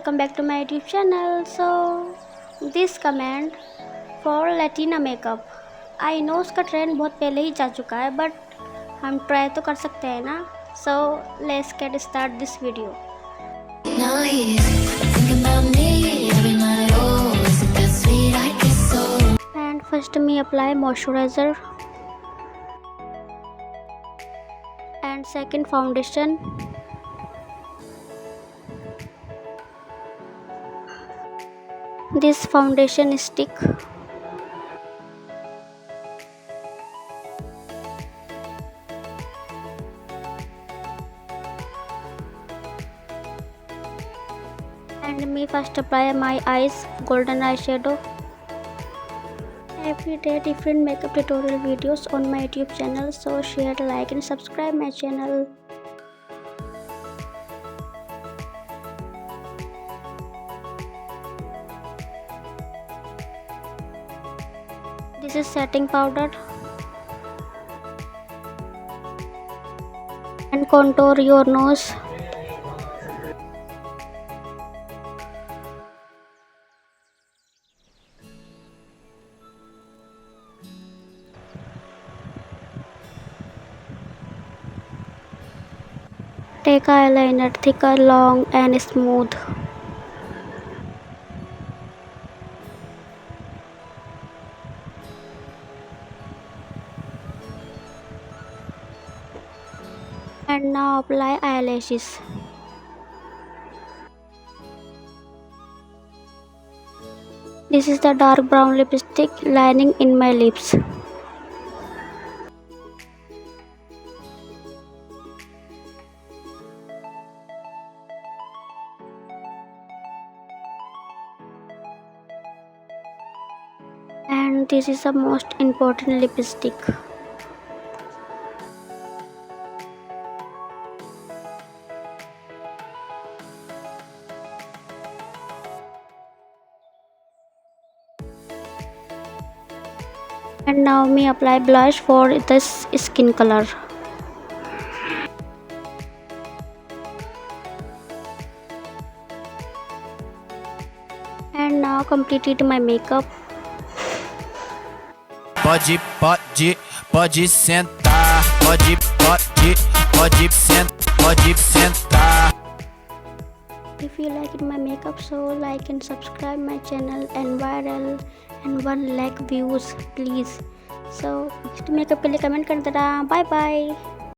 welcome back to my YouTube channel. So this comment for Latina Makeup. I know उसका trend बहुत पहले ही जा चुका है, बट हम ट्राई तो कर सकते हैं ना. So let's get start this video. Now he's thinking about me every night. Oh, isn't that sweet? I guess so. And first me apply moisturizer. And second foundation. This foundation stick. And me first apply my eyes golden eyeshadow. Every day different makeup tutorial videos on my YouTube channel, so share, like and subscribe my channel. This is setting powder. And contour your nose. Take eyeliner thicker, long and smooth. And now apply eyelashes. This is the dark brown lipstick lining in my lips. And this is the most important lipstick. And now me apply blush for this skin color. And now completed my makeup. Pode sentar, pode sentar. If you like my makeup, so like and subscribe my channel and viral and 1 lakh views please. So next makeup के लिए comment कर देना. Bye bye.